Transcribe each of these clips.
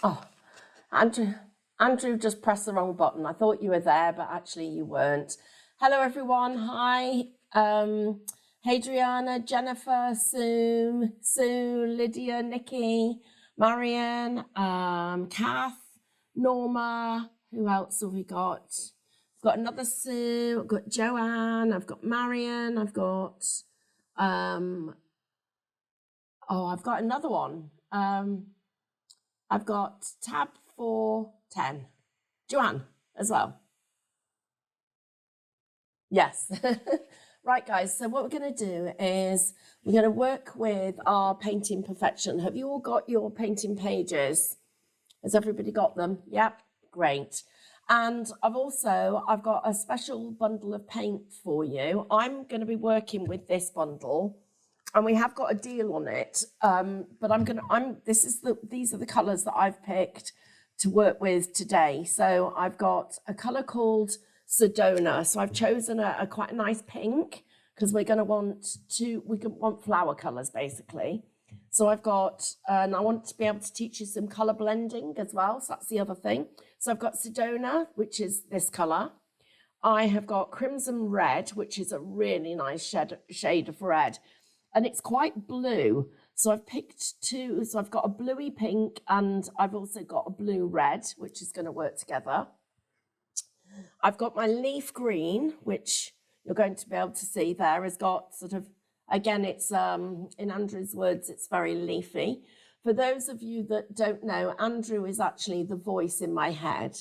Oh, Andrew just pressed the wrong button. I thought you were there, but actually you weren't. Hello, everyone. Hi. Hadriana, Jennifer, Sue, Lydia, Nikki, Marion, Kath, Norma. Who else have we got? I've got another Sue. I've got Joanne. I've got Marion. I've got, I've got another one. I've got tab 410. Joanne as well. Yes. Right, guys. So what we're going to do is we're going to work with our painting perfection. Have you all got your painting pages? Has everybody got them? Yep. Great. And I've got a special bundle of paint for you. I'm going to be working with this bundle. And we have got a deal on it, but these are the colours that I've picked to work with today. So I've got a colour called Sedona. So I've chosen a quite a nice pink because we're going to want flower colours basically. So I've got, and I want to be able to teach you some colour blending as well. So that's the other thing. So I've got Sedona, which is this colour. I have got Crimson Red, which is a really nice shade of red. And it's quite blue. So I've picked two. So I've got a bluey pink and I've also got a blue red, which is going to work together. I've got my leaf green, which you're going to be able to see there, has got sort of, again, it's in Andrew's words, it's very leafy. For those of you that don't know, Andrew is actually the voice in my head.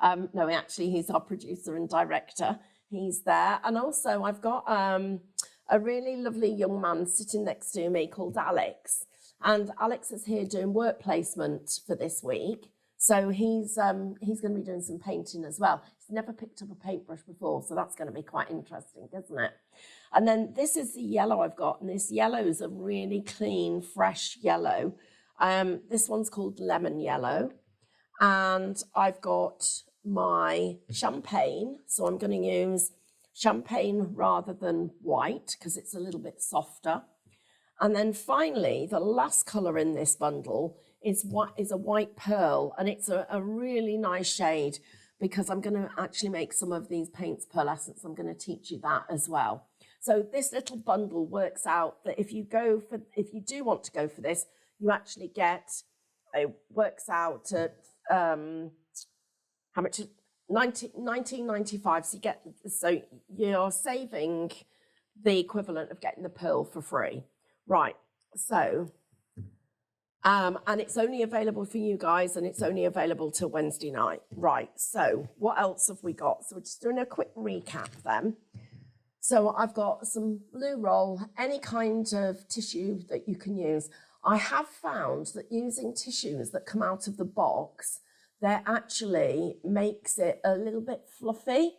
No, actually, he's our producer and director. He's there. And also I've got a really lovely young man sitting next to me called Alex. And Alex is here doing work placement for this week. So he's going to be doing some painting as well. He's never picked up a paintbrush before, so that's going to be quite interesting, isn't it? And then this is the yellow I've got, and this yellow is a really clean, fresh yellow. This one's called lemon yellow. And I've got my champagne, so I'm going to use champagne rather than white because it's a little bit softer. And then finally, the last colour in this bundle is a white pearl, and it's a really nice shade because I'm going to actually make some of these paints pearlescent. I'm going to teach you that as well. So this little bundle works out that if you do want to go for this, you actually get, it works out at how much? 19.95. So you're saving the equivalent of getting the pearl for free. Right. So, and it's only available for you guys, and it's only available till Wednesday night. Right. So what else have we got? So we're just doing a quick recap then. So I've got some blue roll, any kind of tissue that you can use. I have found that using tissues that come out of the box, that actually makes it a little bit fluffy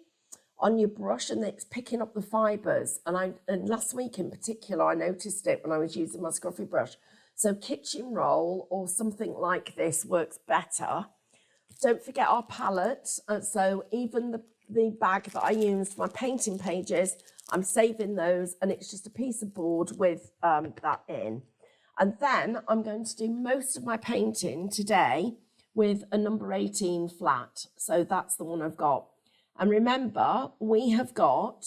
on your brush, and it's picking up the fibers. And last week in particular, I noticed it when I was using my scruffy brush. So kitchen roll or something like this works better. Don't forget our palette. So even the bag that I used for my painting pages, I'm saving those, and it's just a piece of board with that in. And then I'm going to do most of my painting today with a number 18 flat. So that's the one I've got. And remember, we have got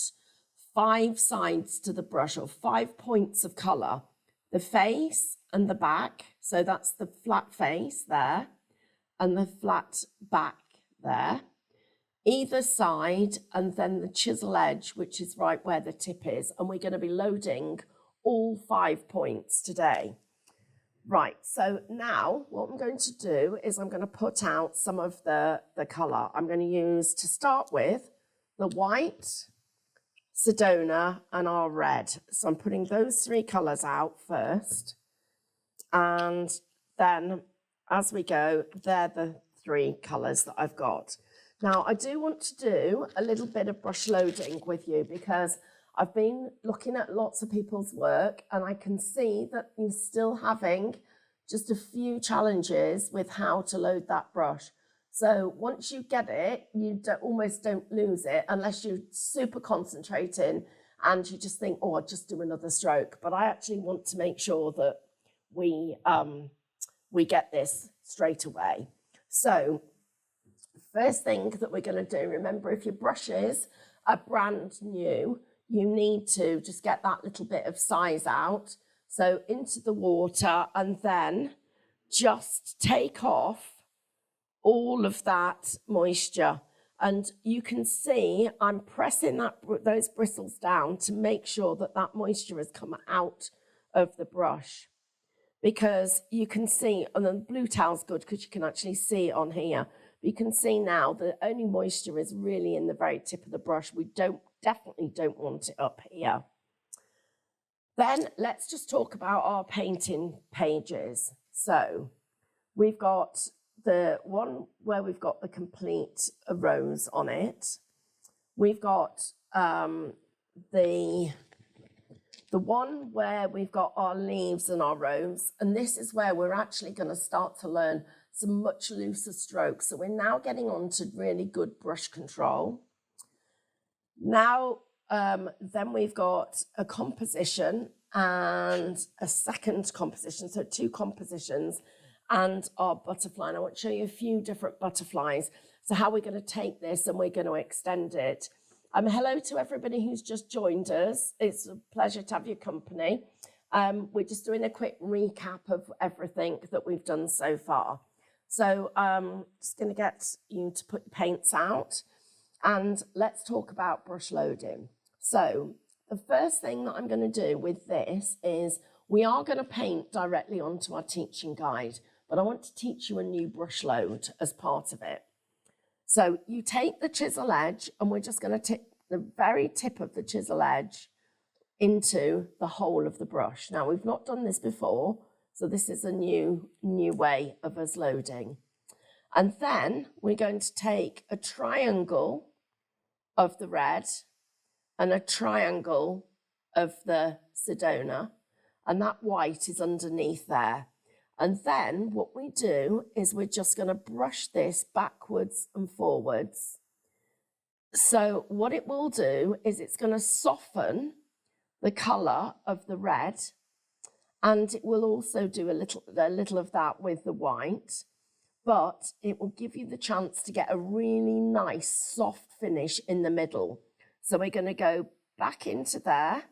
5 sides to the brush, or 5 points of colour. The face and the back. So that's the flat face there and the flat back there. Either side, and then the chisel edge, which is right where the tip is. And we're going to be loading all 5 points today. Right, so now what I'm going to do is I'm going to put out some of the colour. I'm going to use, to start with, the white, Sedona, and our red. So I'm putting those 3 colours out first. And then as we go, they're the 3 colours that I've got. Now, I do want to do a little bit of brush loading with you because I've been looking at lots of people's work, and I can see that you're still having just a few challenges with how to load that brush. So once you get it, you almost don't lose it unless you're super concentrating and you just think, oh, I'll just do another stroke. But I actually want to make sure that we we get this straight away. So first thing that we're going to do, remember, if your brushes are brand new, you need to just get that little bit of size out. So into the water, and then just take off all of that moisture. And you can see I'm pressing those bristles down to make sure that that moisture has come out of the brush. Because you can see, and the blue towel's good because you can actually see it on here. But you can see now the only moisture is really in the very tip of the brush. We definitely don't want it up here. Then let's just talk about our painting pages. So we've got the one where we've got the complete rose on it. We've got the one where we've got our leaves and our rose, and this is where we're actually going to start to learn some much looser strokes. So we're now getting on to really good brush control. Now, then we've got a composition and a second composition, so 2 compositions, and our butterfly. And I want to show you a few different butterflies. So how we're going to take this and we're going to extend it. Hello to everybody who's just joined us. It's a pleasure to have your company. We're just doing a quick recap of everything that we've done so far. So just going to get you to put your paints out, and let's talk about brush loading. So the first thing that I'm going to do with this is we are going to paint directly onto our teaching guide, but I want to teach you a new brush load as part of it. So you take the chisel edge, and we're just going to tip the very tip of the chisel edge into the whole of the brush. Now, we've not done this before, so this is a new way of us loading. And then we're going to take a triangle of the red and a triangle of the Sedona, and that white is underneath there. And then what we do is we're just going to brush this backwards and forwards. So what it will do is it's going to soften the colour of the red, and it will also do a little of that with the white, but it will give you the chance to get a really nice soft finish in the middle. So we're going to go back into there,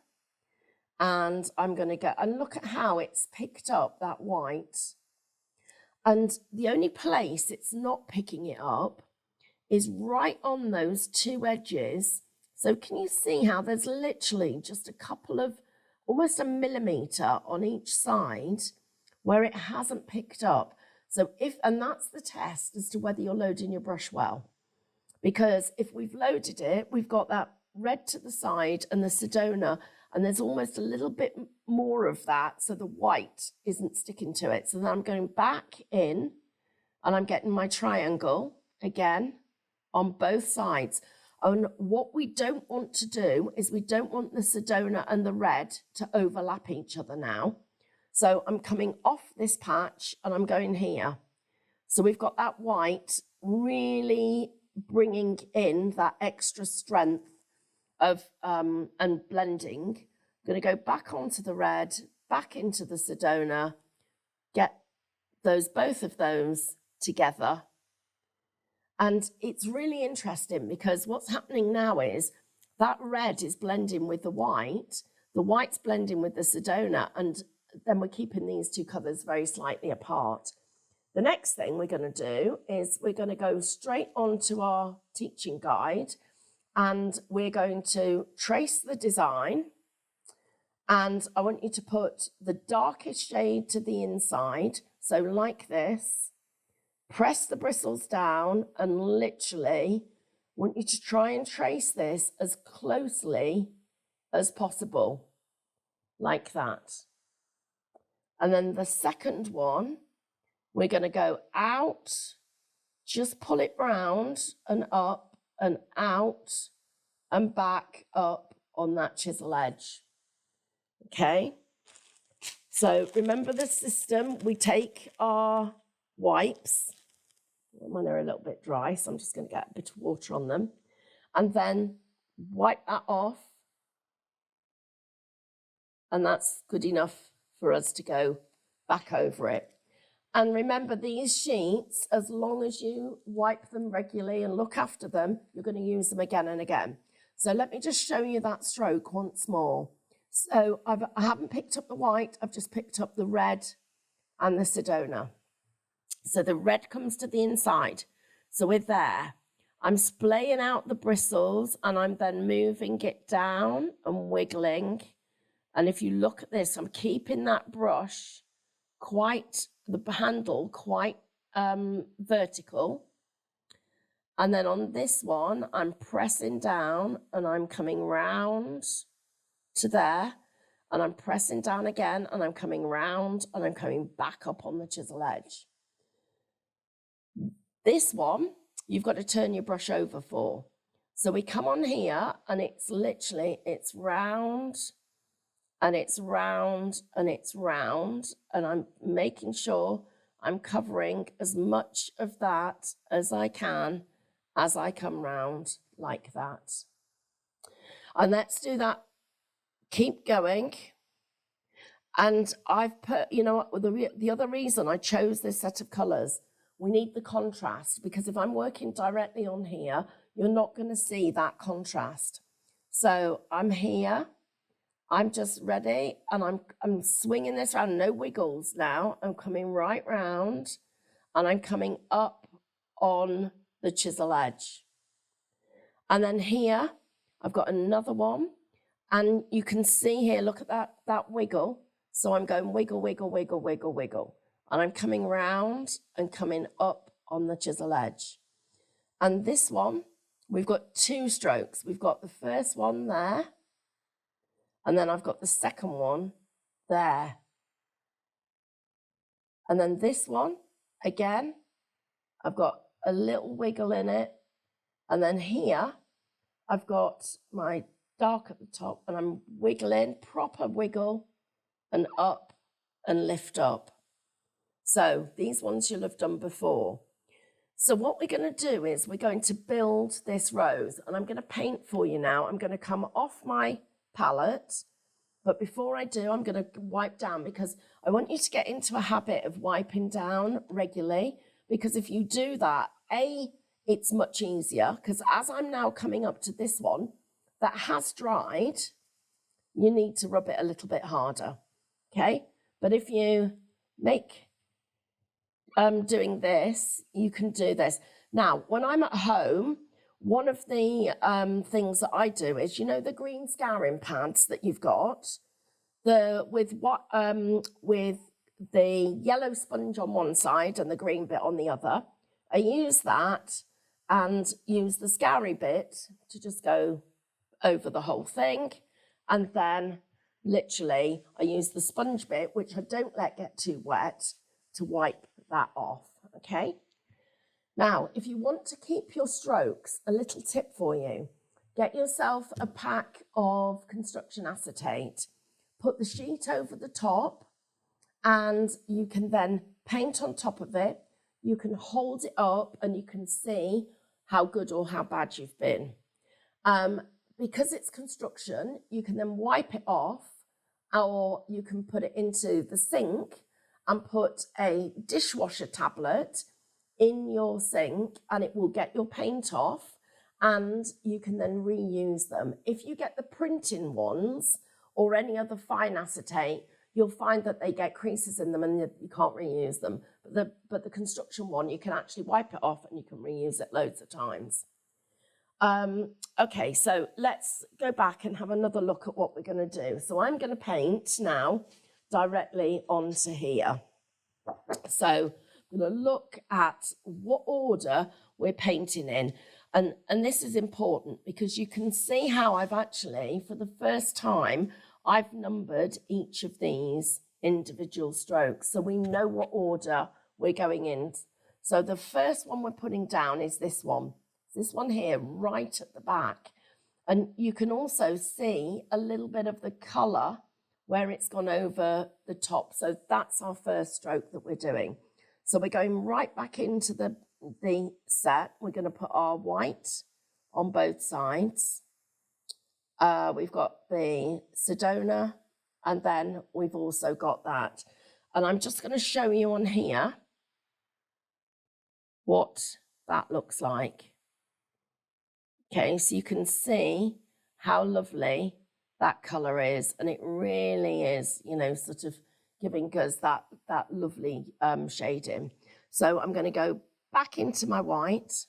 and I'm going to go and look at how it's picked up that white. And the only place it's not picking it up is right on those 2 edges. So can you see how there's literally just a couple of, almost a millimetre on each side where it hasn't picked up. So and that's the test as to whether you're loading your brush well. Because if we've loaded it, we've got that red to the side and the Sedona, and there's almost a little bit more of that, so the white isn't sticking to it. So then I'm going back in, and I'm getting my triangle again on both sides. And what we don't want to do is we don't want the Sedona and the red to overlap each other now. So I'm coming off this patch and I'm going here. So we've got that white really bringing in that extra strength of and blending. I'm going to go back onto the red, back into the Sedona, get both of those together. And it's really interesting because what's happening now is that red is blending with the white's blending with the Sedona, and then we're keeping these 2 colours very slightly apart. The next thing we're going to do is we're going to go straight onto our teaching guide, and we're going to trace the design. And I want you to put the darkest shade to the inside, so like this. Press the bristles down, and literally want you to try and trace this as closely as possible, like that. And then the second one, we're going to go out, just pull it round and up and out and back up on that chisel edge. Okay, so remember the system. We take our wipes, when they're a little bit dry, so I'm just going to get a bit of water on them, and then wipe that off, and that's good enough for us to go back over it. And remember, these sheets, as long as you wipe them regularly and look after them, you're going to use them again and again. So let me just show you that stroke once more. So I haven't picked up the white, I've just picked up the red and the Sedona. So the red comes to the inside. So we're there. I'm splaying out the bristles and I'm then moving it down and wiggling. And if you look at this, I'm keeping that brush quite, the handle quite vertical. And then on this one, I'm pressing down and I'm coming round to there. And I'm pressing down again and I'm coming round and I'm coming back up on the chisel edge. This one, you've got to turn your brush over for. So we come on here and it's literally, it's round and it's round and it's round. And I'm making sure I'm covering as much of that as I can as I come round like that. And let's do that. Keep going. And I've put, you know, the other reason I chose this set of colours, we need the contrast, because if I'm working directly on here, you're not going to see that contrast. So I'm here, I'm just ready, and I'm swinging this around, no wiggles now. I'm coming right round, and I'm coming up on the chisel edge. And then here, I've got another one, and you can see here, look at that wiggle. So I'm going wiggle, wiggle, wiggle, wiggle, wiggle. And I'm coming round and coming up on the chisel edge. And this one, we've got two strokes. We've got the first one there, and then I've got the second one there. And then this one, again, I've got a little wiggle in it. And then here, I've got my dark at the top, and I'm wiggling, proper wiggle, and up and lift up. So these ones you'll have done before. So what we're going to do is we're going to build this rose, and I'm going to paint for you now. I'm going to come off my palette, but before I do, I'm going to wipe down, because I want you to get into a habit of wiping down regularly, because if you do that, it's much easier, because as I'm now coming up to this one that has dried, you need to rub it a little bit harder, okay? But if you make doing this, you can do this. Now, when I'm at home, one of the things that I do is, you know, the green scouring pads that you've got, with the yellow sponge on one side and the green bit on the other. I use that and use the scouring bit to just go over the whole thing. And then literally I use the sponge bit, which I don't let get too wet, to wipe that off, okay? Now, if you want to keep your strokes, a little tip for you, get yourself a pack of construction acetate, put the sheet over the top, and you can then paint on top of it. You can hold it up and you can see how good or how bad you've been. Because it's construction, you can then wipe it off, or you can put it into the sink and put a dishwasher tablet in your sink, and it will get your paint off, and you can then reuse them. If you get the printing ones or any other fine acetate, you'll find that they get creases in them and you can't reuse them. But the construction one, you can actually wipe it off and you can reuse it loads of times. Okay, so let's go back and have another look at what we're going to do. So I'm going to paint now directly onto here. So I'm going to look at what order we're painting in. And this is important because you can see how I've actually, for the first time, I've numbered each of these individual strokes. So we know what order we're going in. So the first one we're putting down is this one. This one here, right at the back. And you can also see a little bit of the colour where it's gone over the top. So that's our first stroke that we're doing. So we're going right back into the set. We're going to put our white on both sides. We've got the Sedona, and then we've also got that. And I'm just going to show you on here what that looks like. Okay, so you can see how lovely that colour is, and it really is, you know, sort of giving us that lovely shading. So I'm going to go back into my white,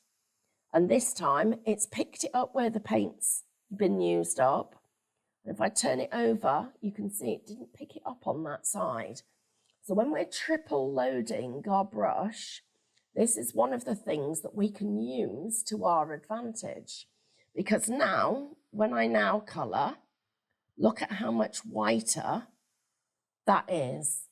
and this time it's picked it up where the paint's been used up. And if I turn it over, you can see it didn't pick it up on that side. So when we're triple loading our brush, this is one of the things that we can use to our advantage. Because now, when I now colour, look at how much whiter that is.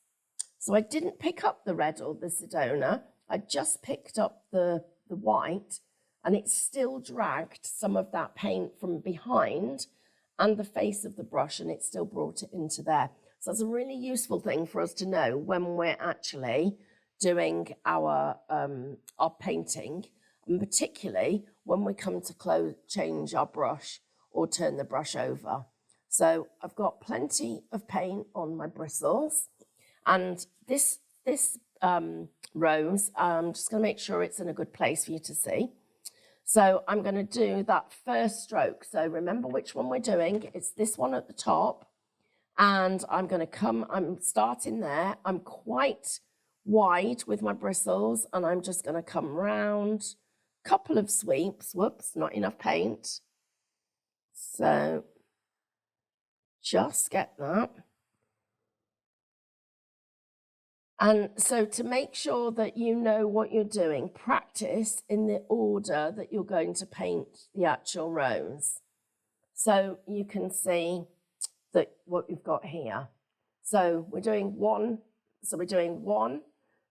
So I didn't pick up the red or the Sedona, I just picked up the white, and it still dragged some of that paint from behind and the face of the brush, and it still brought it into there. So that's a really useful thing for us to know when we're actually doing our painting, and particularly when we come to change our brush or turn the brush over. So I've got plenty of paint on my bristles, and this rose, I'm just going to make sure it's in a good place for you to see. So I'm going to do that first stroke. So remember which one we're doing. It's this one at the top. And I'm going to I'm starting there. I'm quite wide with my bristles, and I'm just going to come round, couple of sweeps. Whoops, not enough paint. So just get that. And so to make sure that you know what you're doing, practice in the order that you're going to paint the actual rose. So you can see that what we've got here. So we're doing one. So we're doing one.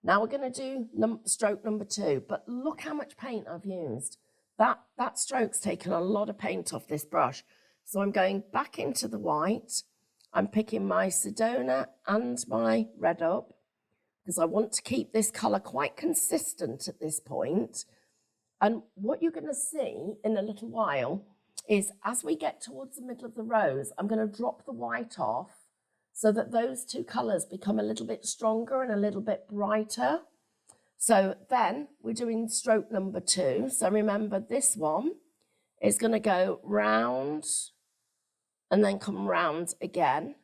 Now we're going to do stroke number 2. But look how much paint I've used. That stroke's taken a lot of paint off this brush. So I'm going back into the white. I'm picking my Sedona and my red up, because I want to keep this colour quite consistent at this point. And what you're going to see in a little while is, as we get towards the middle of the rose, I'm going to drop the white off so that those two colours become a little bit stronger and a little bit brighter. So then we're doing stroke number 2. So remember, this one is going to go round and then come round again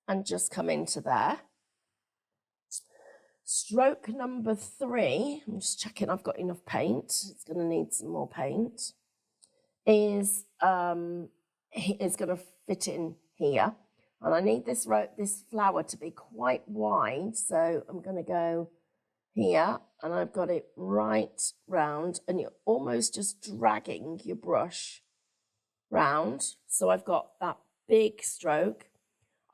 and just come into there. Stroke number 3, I'm just checking I've got enough paint. It's going to need some more paint. Is going to fit in here, and I need this flower to be quite wide. So I'm going to go here, and I've got it right round, and you're almost just dragging your brush round. So I've got that big stroke.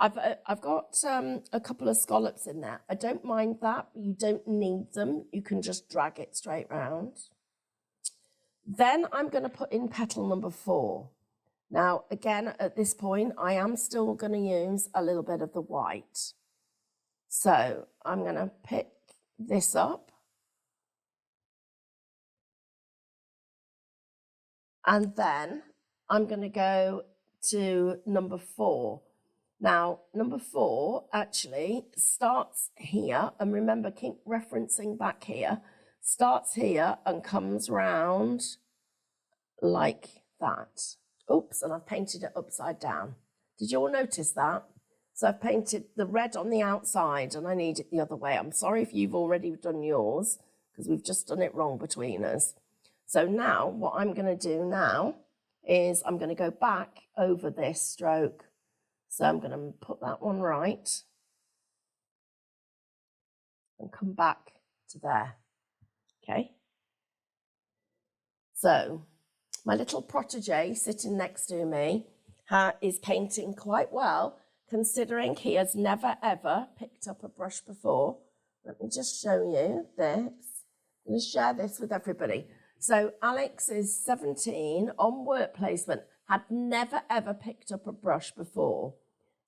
I've got a couple of scallops in there. I don't mind that, but you don't need them. You can just drag it straight round. Then I'm going to put in petal number 4. Now, again, at this point, I am still going to use a little bit of the white. So I'm going to pick this up. And then I'm going to go to number 4. Now, number 4 actually starts here, and remember, keep referencing back here, starts here and comes round like that. Oops, and I've painted it upside down. Did you all notice that? So I've painted the red on the outside, and I need it the other way. I'm sorry if you've already done yours, because we've just done it wrong between us. So now, what I'm going to do now is I'm going to go back over this stroke. So I'm going to put that one right and come back to there. Okay. So my little protege sitting next to me is painting quite well, considering he has never ever picked up a brush before. Let me just show you this. I'm going to share this with everybody. So Alex is 17, on work placement, had never ever picked up a brush before.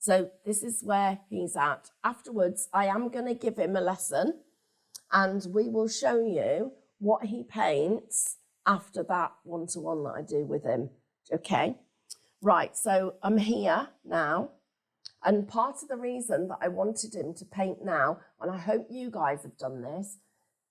So this is where he's at. Afterwards, I am going to give him a lesson, and we will show you what he paints after that one-to-one that I do with him. Okay, right, so I'm here now, and part of the reason that I wanted him to paint now, and I hope you guys have done this,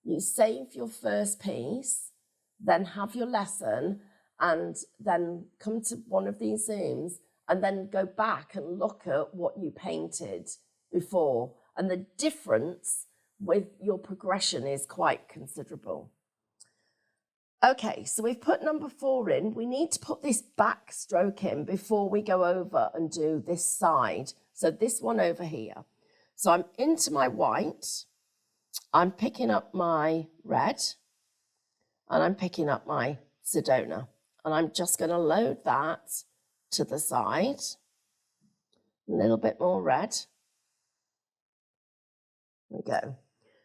You save your first piece, then have your lesson, and then come to one of these Zooms and then go back and look at what you painted before. And the difference with your progression is quite considerable. Okay, so we've put number 4 in. We need to put this back stroke in before we go over and do this side. So this one over here. So I'm into my white, I'm picking up my red, and I'm picking up my Sedona. And I'm just going to load that to the side. A little bit more red. There we go.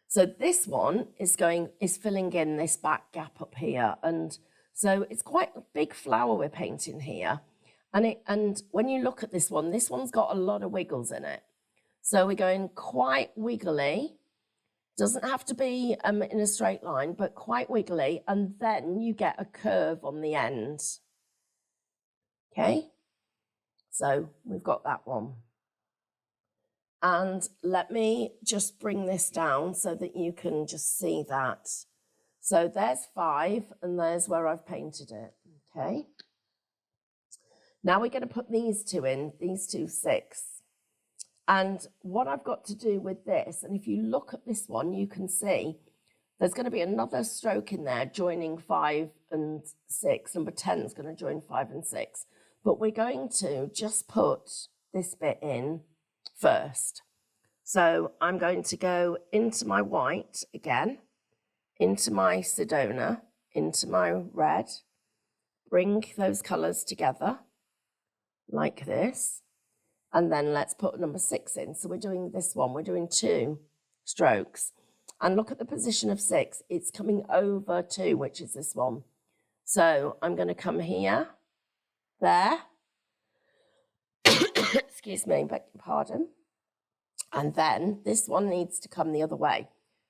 So this one is filling in this back gap up here. And so it's quite a big flower we're painting here. And when you look at this one's got a lot of wiggles in it. So we're going quite wiggly. Doesn't have to be in a straight line, but quite wiggly. And then you get a curve on the end. Okay, so we've got that one. And let me just bring this down so that you can just see that. So there's 5, and there's where I've painted it, okay? Now we're going to put these 2 in, these 2 6. And what I've got to do with this, and if you look at this one, you can see there's going to be another stroke in there joining 5 and 6. Number 10 is going to join 5 and 6. But we're going to just put this bit in first. So I'm going to go into my white again, into my Sedona, into my red, bring those colours together like this, and then let's put number 6 in. So we're doing this one, we're doing 2 strokes. And look at the position of 6, it's coming over 2, which is this one. So I'm going to come here, there, excuse me, beg your pardon. And then this one needs to come the other way.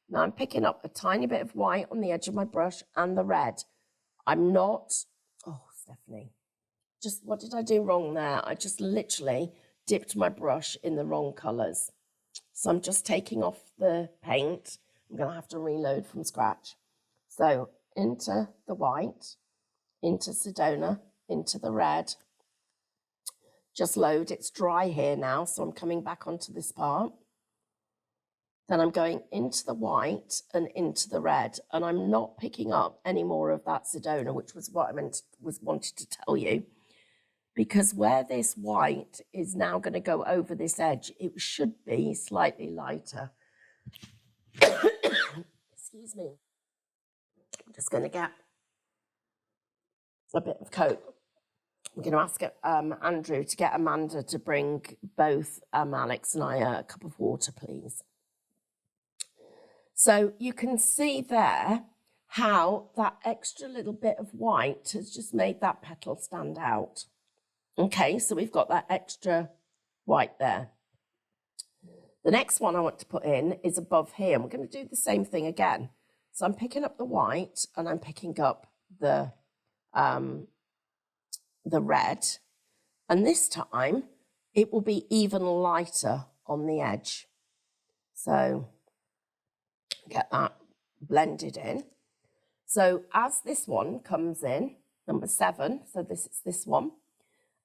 Now I'm picking up a tiny bit of white on the edge of my brush and the red. I'm not, oh, Stephanie, just what did I do wrong there? I just literally dipped my brush in the wrong colours. So I'm just taking off the paint. I'm going to have to reload from scratch. So into the white, into Sedona, into the red. Just load, it's dry here now, so I'm coming back onto this part. Then I'm going into the white and into the red, and I'm not picking up any more of that Sedona, which was what I wanted to tell you. Because where this white is now going to go over this edge, it should be slightly lighter. Excuse me. I'm just going to get a bit of coat. I'm going to ask Andrew to get Amanda to bring both Alex and I a cup of water, please. So you can see there how that extra little bit of white has just made that petal stand out. Okay, so we've got that extra white there. The next one I want to put in is above here. And we're going to do the same thing again. So I'm picking up the white and I'm picking up the red, and this time it will be even lighter on the edge. So get that blended in. So as this one comes in, number 7, so this is this one,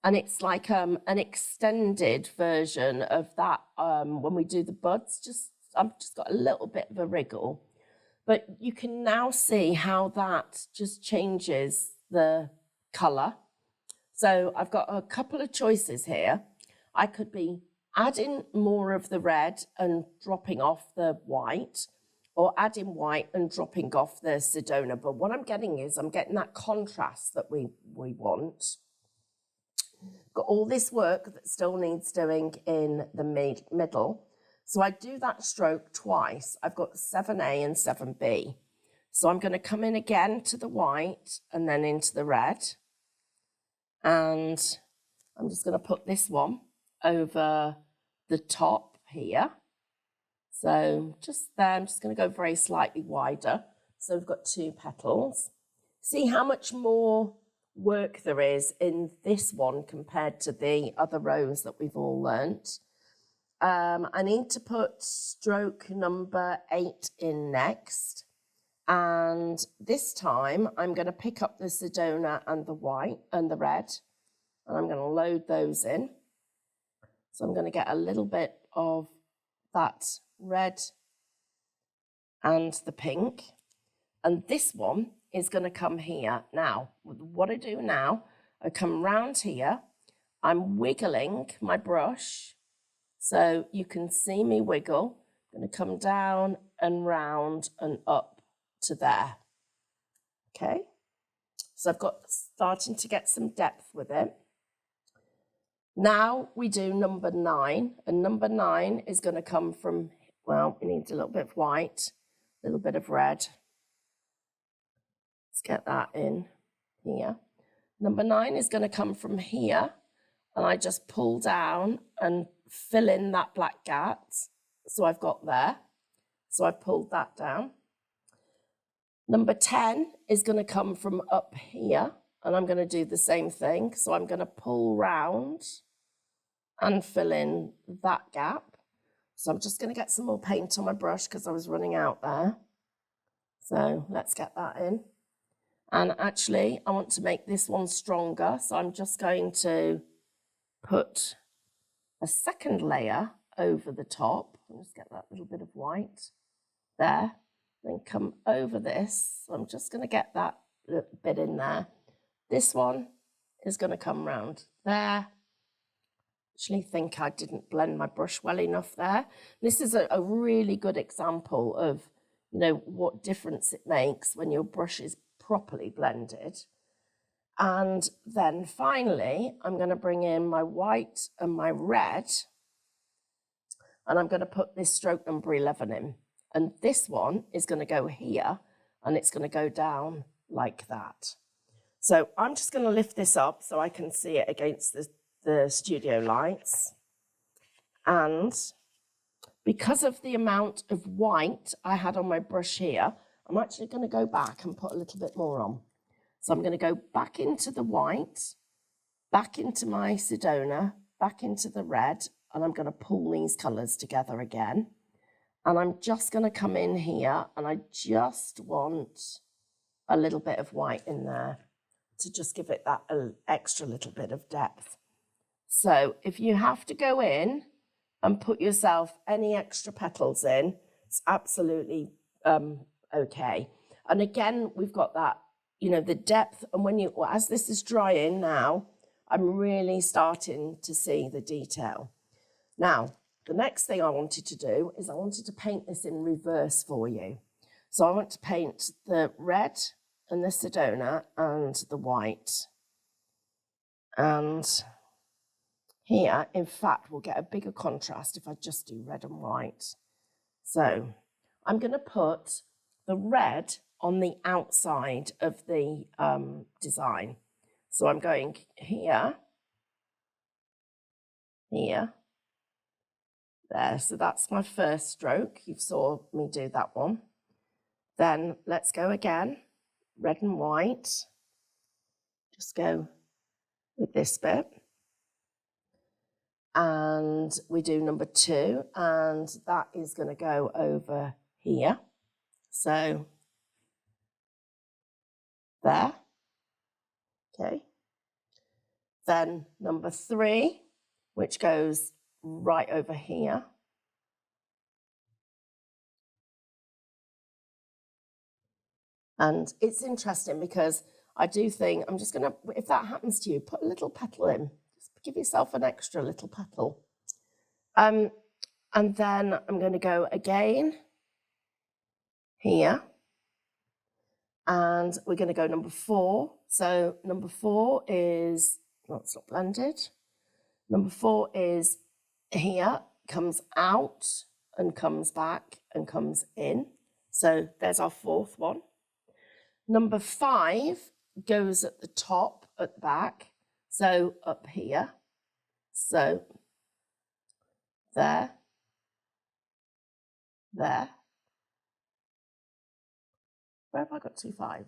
and it's like an extended version of that when we do the buds. I've just got a little bit of a wriggle, but you can now see how that just changes the colour. So I've got a couple of choices here. I could be adding more of the red and dropping off the white, or adding white and dropping off the Sedona. But what I'm getting is I'm getting that contrast that we want. Got all this work that still needs doing in the middle. So I do that stroke twice. I've got 7A and 7B. So I'm going to come in again to the white and then into the red. And I'm just going to put this one over the top here. So just there, I'm just going to go very slightly wider. So we've got 2 petals. See how much more work there is in this one compared to the other rows that we've all learnt. I need to put stroke number 8 in next. And this time I'm going to pick up the Sedona and the white and the red, and I'm going to load those in. So I'm going to get a little bit of that red and the pink. And this one is going to come here. Now, what I do now, I come round here, I'm wiggling my brush, so you can see me wiggle. I'm going to come down and round and up to there. Okay, so I've got starting to get some depth with it. Now we do number 9, and number 9 is going to come from, well, we need a little bit of white, a little bit of red. Let's get that in here. Number 9 is going to come from here, and I just pull down and fill in that black gap. So I've got there. So I've pulled that down. Number 10 is going to come from up here, and I'm going to do the same thing. So I'm going to pull round and fill in that gap. So I'm just going to get some more paint on my brush because I was running out there. So let's get that in. And actually, I want to make this one stronger. So I'm just going to put a second layer over the top. I'll just get that little bit of white there. Then come over this. So I'm just going to get that bit in there. This one is going to come round there. Actually think I didn't blend my brush well enough there. This is a really good example of, you know, what difference it makes when your brush is properly blended. And then finally, I'm going to bring in my white and my red, and I'm going to put this stroke number 11 in. And this one is going to go here, and it's going to go down like that. So I'm just going to lift this up so I can see it against the studio lights. And because of the amount of white I had on my brush here, I'm actually going to go back and put a little bit more on. So I'm going to go back into the white, back into my Sedona, back into the red, and I'm going to pull these colours together again. And I'm just going to come in here, and I just want a little bit of white in there to just give it that extra little bit of depth. So if you have to go in and put yourself any extra petals in, it's absolutely okay. And again, we've got that, you know, the depth, and when you, as this is drying now, I'm really starting to see the detail. Now, the next thing I wanted to do is I wanted to paint this in reverse for you. So I want to paint the red and the Sedona and the white. And here, in fact, we'll get a bigger contrast if I just do red and white. So I'm going to put the red on the outside of the design. So I'm going here, here, there. So that's my first stroke. You saw me do that one. Then let's go again, red and white. Just go with this bit. And we do number 2, and that is going to go over here. So there. Okay. Then number 3, which goes right over here. And it's interesting because I do think, I'm just going to, if that happens to you, put a little petal in. Just give yourself an extra little petal. And then I'm going to go again here. And we're going to go number 4. So number 4 is, no, it's not blended. Number 4 is here, comes out and comes back and comes in. So there's our 4th one. Number 5 goes at the top, at the back. So up here. So there. There. Where have I got 2 5s?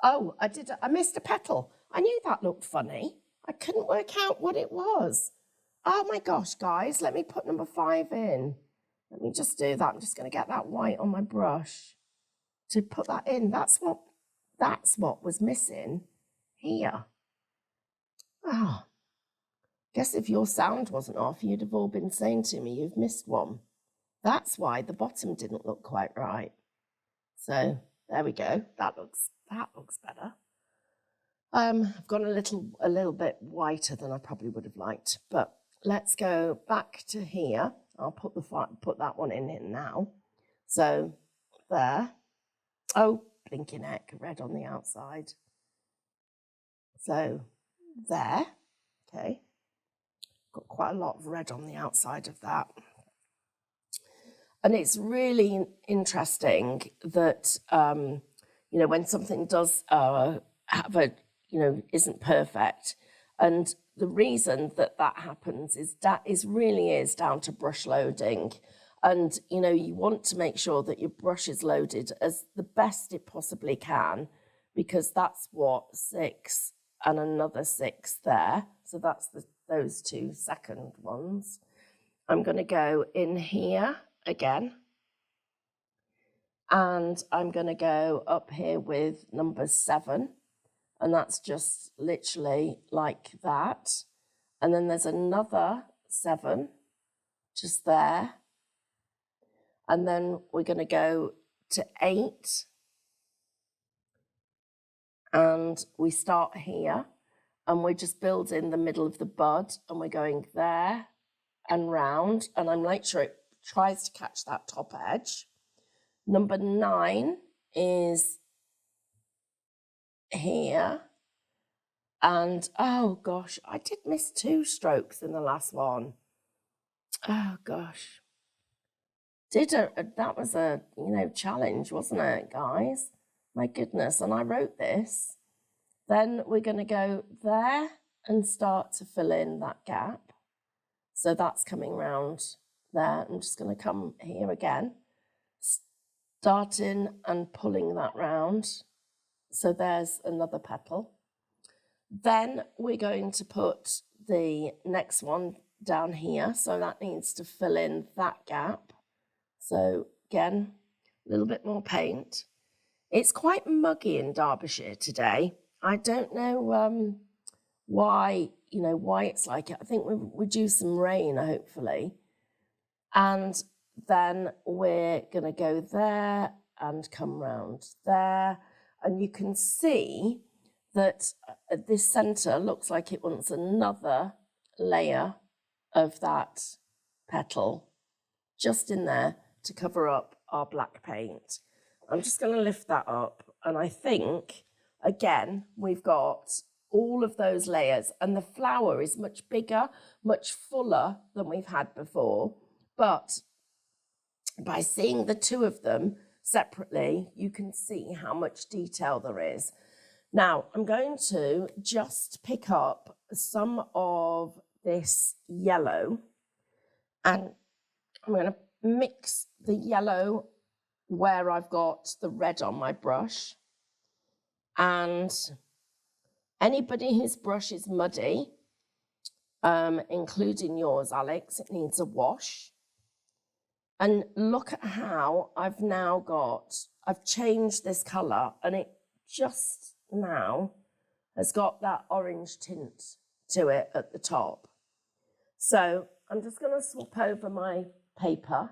Oh, I missed a petal. I knew that looked funny. I couldn't work out what it was. Oh my gosh, guys, let me put number 5 in. Let me just do that. I'm just going to get that white on my brush. to put that in. That's what was missing here. Oh, guess if your sound wasn't off, you'd have all been saying to me, you've missed one. That's why the bottom didn't look quite right. So there we go. That looks better. I've gone a little bit whiter than I probably would have liked, but let's go back to here. I'll put that one in here now. So there. Oh, blinking heck, red on the outside. So there. Okay. Got quite a lot of red on the outside of that. And it's really interesting that, when something does have isn't perfect. And the reason that happens is really down to brush loading. And, you want to make sure that your brush is loaded as the best it possibly can, because that's what 6 and another 6 there. So that's those 2 second ones. I'm going to go in here again. And I'm going to go up here with number 7. And that's just literally like that. And then there's another 7 just there. And then we're going to go to 8. And we start here. And we're just building the middle of the bud. And we're going there and round. And I'm make sure it tries to catch that top edge. Number 9 is here. And oh gosh, I did miss 2 strokes in the last one. Oh gosh. That was a challenge, wasn't it, guys? My goodness. And I wrote this. Then we're going to go there and start to fill in that gap. So that's coming round there. I'm just going to come here again, starting and pulling that round. So there's another petal. Then we're going to put the next one down here. So that needs to fill in that gap. So again, a little bit more paint. It's quite muggy in Derbyshire today. I don't know why it's like it. I think we're due some rain, hopefully. And then we're going to go there and come round there. And you can see that this centre looks like it wants another layer of that petal just in there to cover up our black paint. I'm just going to lift that up. And I think, again, we've got all of those layers. And the flower is much bigger, much fuller than we've had before. But by seeing the 2 of them separately, you can see how much detail there is. Now, I'm going to just pick up some of this yellow, and I'm going to mix the yellow where I've got the red on my brush. And anybody whose brush is muddy, including yours, Alex, it needs a wash. And look at how I've changed this colour, and it just now has got that orange tint to it at the top. So I'm just going to swap over my paper,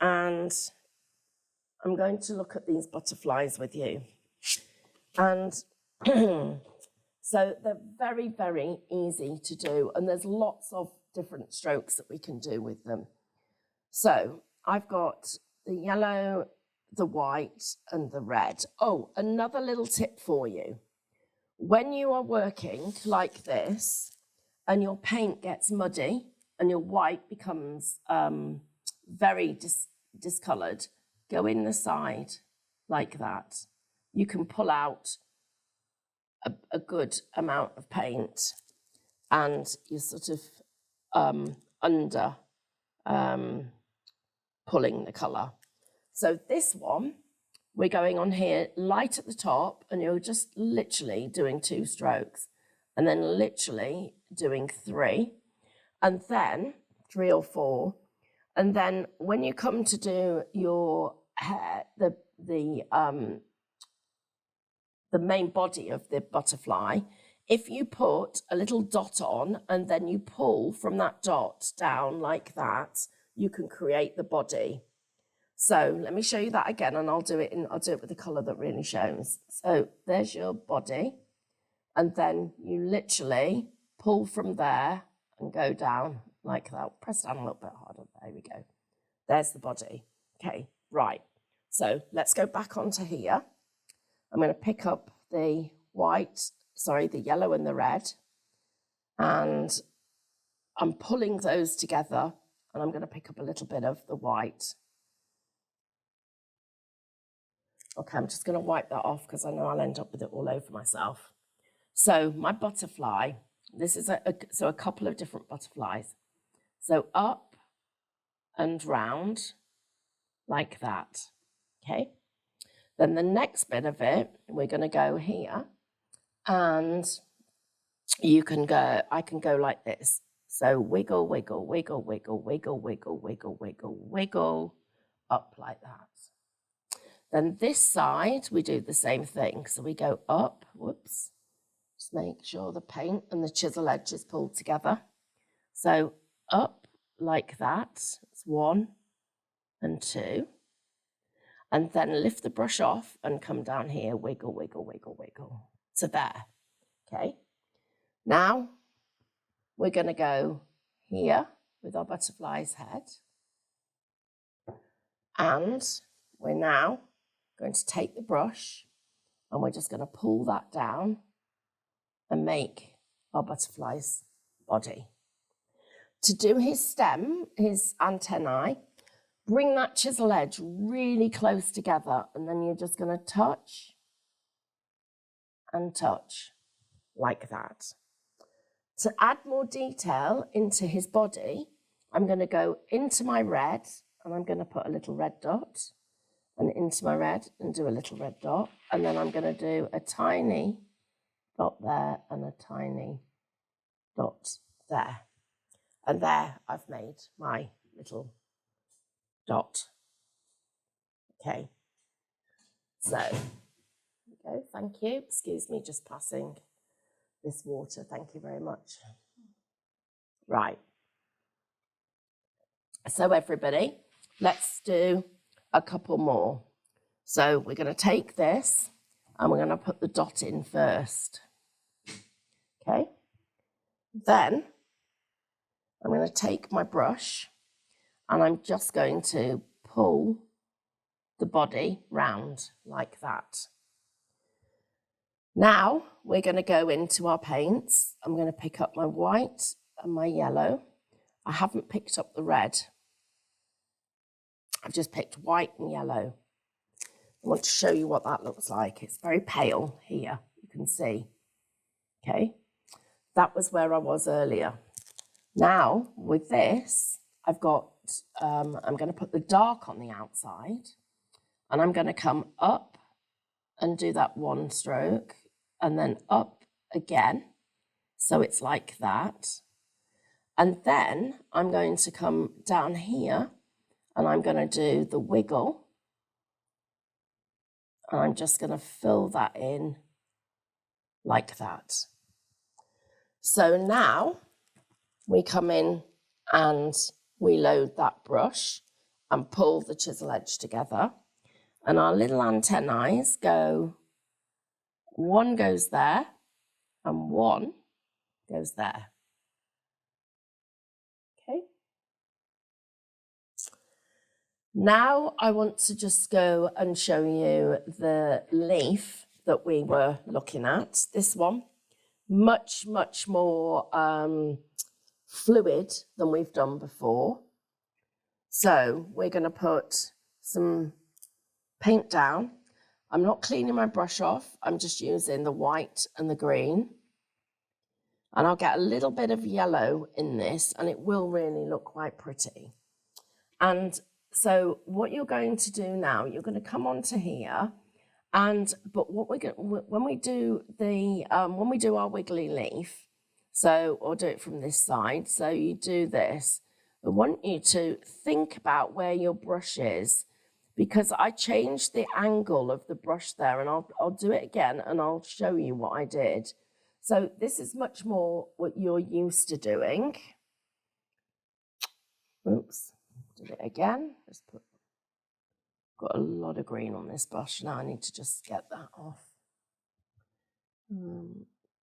and I'm going to look at these butterflies with you. And so they're very, very easy to do, and there's lots of different strokes that we can do with them. So I've got the yellow, the white, and the red. Oh, another little tip for you. When you are working like this and your paint gets muddy and your white becomes very discoloured, go in the side like that. You can pull out a good amount of paint, and you're sort of under pulling the colour. So this one, we're going on here light at the top, and you're just literally doing 2 strokes, and then literally doing 3, and then 3 or 4. And then when you come to do your hair, main body of the butterfly, if you put a little dot on and then you pull from that dot down like that, you can create the body. So let me show you that again, and I'll do it with the colour that really shows. So there's your body, and then you literally pull from there and go down like that. Press down a little bit harder. There we go. There's the body. Okay, right. So let's go back onto here. I'm going to pick up the yellow and the red, and I'm pulling those together, and I'm going to pick up a little bit of the white. Okay, I'm just going to wipe that off because I know I'll end up with it all over myself. So my butterfly, this is a couple of different butterflies. So up and round like that, okay? Then the next bit of it, we're going to go here, and I can go like this. So wiggle, wiggle, wiggle, wiggle, wiggle, wiggle, wiggle, wiggle, wiggle, up like that. Then this side, we do the same thing. So we go up, whoops, just make sure the paint and the chisel edge is pulled together. So up like that, it's 1 and 2. And then lift the brush off and come down here, wiggle, wiggle, wiggle, wiggle, to there, okay? Now, we're gonna go here with our butterfly's head. And we're now going to take the brush and we're just gonna pull that down and make our butterfly's body. To do his stem, his antennae, bring that chisel edge really close together, and then you're just going to touch and touch like that. To add more detail into his body, I'm going to go into my red, and I'm going to put a little red dot, and into my red and do a little red dot, and then I'm going to do a tiny dot there and a tiny dot there. And there I've made my little dot. Okay, so there we go. Thank you. Excuse me, just passing this water. Thank you very much. Right. So everybody, let's do a couple more. So we're going to take this and we're going to put the dot in first. Okay. Then I'm going to take my brush and I'm just going to pull the body round like that. Now we're going to go into our paints. I'm going to pick up my white and my yellow. I haven't picked up the red. I've just picked white and yellow. I want to show you what that looks like. It's very pale here, you can see. Okay, that was where I was earlier. Now with this, I've got, I'm going to put the dark on the outside, and I'm going to come up and do that one stroke, and then up again. So it's like that. And then I'm going to come down here and I'm going to do the wiggle. And I'm just going to fill that in like that. So now we come in and we load that brush and pull the chisel edge together. And our little antennae go, one goes there and one goes there. Okay. Now I want to just go and show you the leaf that we were looking at. This one, much, much more fluid than we've done before. So we're going to put some paint down. I'm not cleaning my brush off. I'm just using the white and the green. And I'll get a little bit of yellow in this, and it will really look quite pretty. And so what you're going to do now, you're going to come onto here, but what we're going when we do our wiggly leaf, so or do it from this side. So you do this. I want you to think about where your brush is, because I changed the angle of the brush there, and I'll do it again and I'll show you what I did. So this is much more what you're used to doing. Oops, did it again. Got a lot of green on this brush now. I need to just get that off.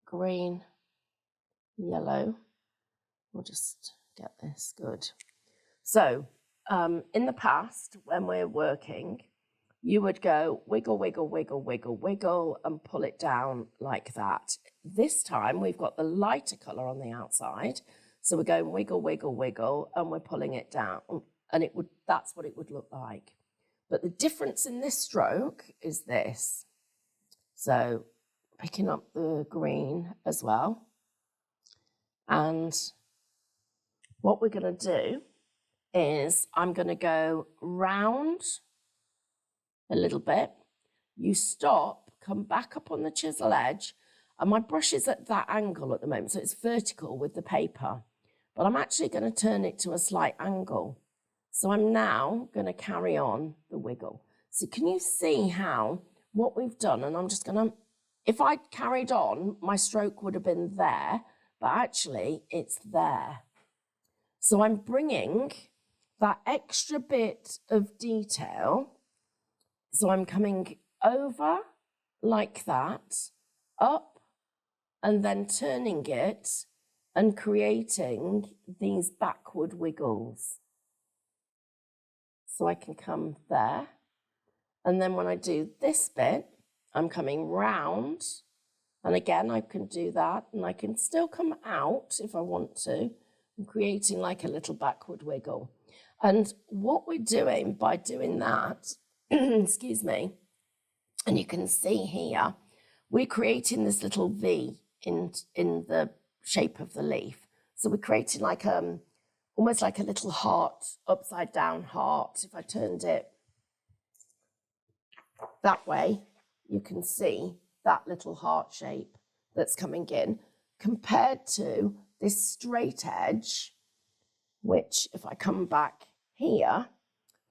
Green, yellow. We'll just get this good. So in the past, when we're working, you would go wiggle, wiggle, wiggle, wiggle, wiggle, and pull it down like that. This time we've got the lighter color on the outside. So we're going wiggle, wiggle, wiggle, and we're pulling it down. And that's what it would look like. But the difference in this stroke is this. So picking up the green as well. And what we're going to do is I'm going to go round a little bit. You stop, come back up on the chisel edge, and my brush is at that angle at the moment, so it's vertical with the paper, but I'm actually going to turn it to a slight angle. So I'm now going to carry on the wiggle. So can you see how what we've done, and I'm just going to, if I'd carried on, my stroke would have been there, but actually it's there. So I'm bringing that extra bit of detail. So I'm coming over like that, up, and then turning it and creating these backward wiggles. So I can come there. And then when I do this bit, I'm coming round. And again, I can do that. And I can still come out if I want to. I'm creating like a little backward wiggle. And what we're doing by doing that, excuse me, and you can see here, we're creating this little V in the shape of the leaf. So we're creating like almost like a little heart, upside down heart. If I turned it that way, you can see that little heart shape that's coming in compared to this straight edge, which if I come back here,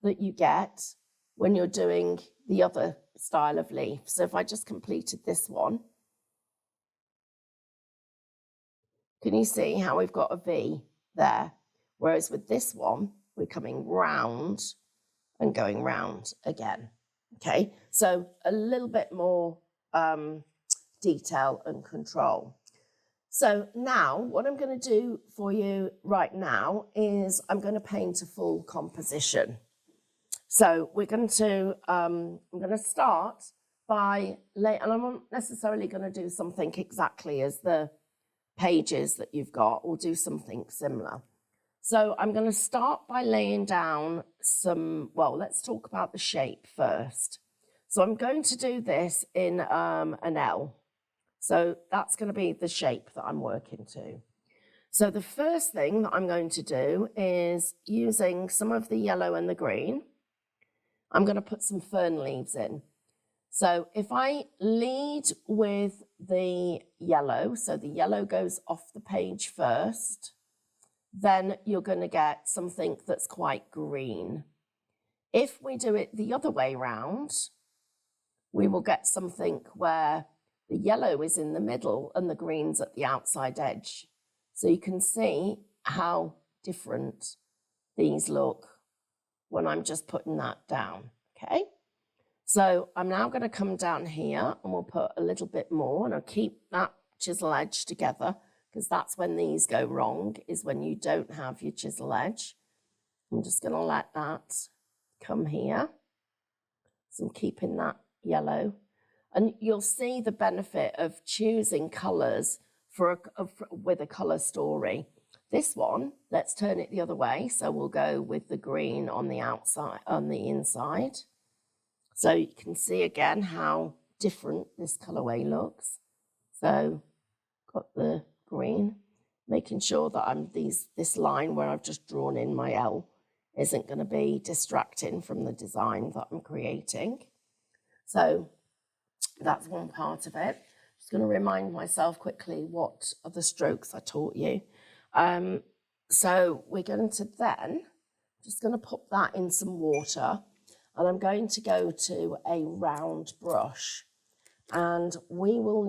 that you get when you're doing the other style of leaf. So if I just completed this one, can you see how we've got a V there? Whereas with this one, we're coming round and going round again. Okay, so a little bit more detail and control. So now what I'm going to do for you right now is I'm going to paint a full composition. So we're going to, I'm going to start by, and I'm not necessarily going to do something exactly as the pages that you've got. We'll do something similar. So I'm going to start by laying down some, well, let's talk about the shape first. So I'm going to do this in an L. So that's going to be the shape that I'm working to. So the first thing that I'm going to do is using some of the yellow and the green, I'm going to put some fern leaves in. So if I lead with the yellow, so the yellow goes off the page first, then you're going to get something that's quite green. If we do it the other way round, we will get something where the yellow is in the middle and the green's at the outside edge. So you can see how different these look when I'm just putting that down, okay? So I'm now going to come down here and we'll put a little bit more, and I'll keep that chisel edge together because that's when these go wrong, is when you don't have your chisel edge. I'm just going to let that come here. So I'm keeping that yellow. And you'll see the benefit of choosing colours with a colour story. This one, let's turn it the other way. So we'll go with the green on the outside, on the inside. So you can see again how different this colourway looks. So got the green, making sure that this line where I've just drawn in my L isn't going to be distracting from the design that I'm creating. So that's one part of it. Just going to remind myself quickly what are the strokes I taught you. So we're going to then, just going to pop that in some water. And I'm going to go to a round brush. And we will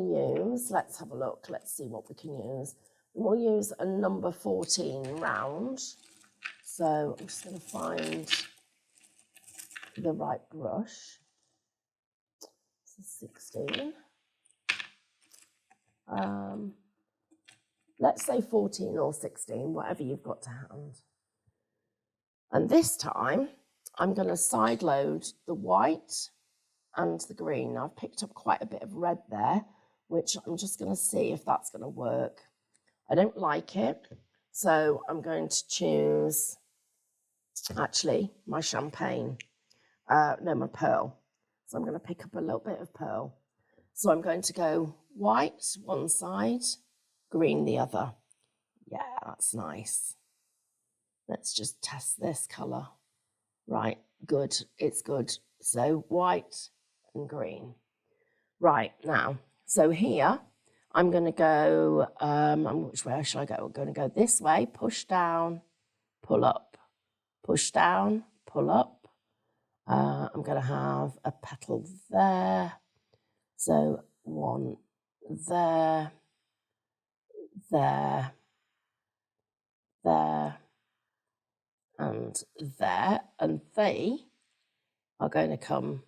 use, let's have a look, let's see what we can use. We'll use a number 14 round. So I'm just going to find the right brush. This is 16. Let's say 14 or 16, whatever you've got to hand. And this time, I'm going to side load the white and the green. I've picked up quite a bit of red there, which I'm just going to see if that's going to work. I don't like it, so I'm going to choose, actually, my champagne. No, my pearl. So I'm going to pick up a little bit of pearl. So I'm going to go white one side, green the other. Yeah, that's nice. Let's just test this colour. Right, good, it's good. So white and green. Right, now, so here, I'm going to go, which way should I go? I'm going to go this way, push down, pull up, push down, pull up. I'm going to have a petal there. So one there, there, there, and there. And they are going to come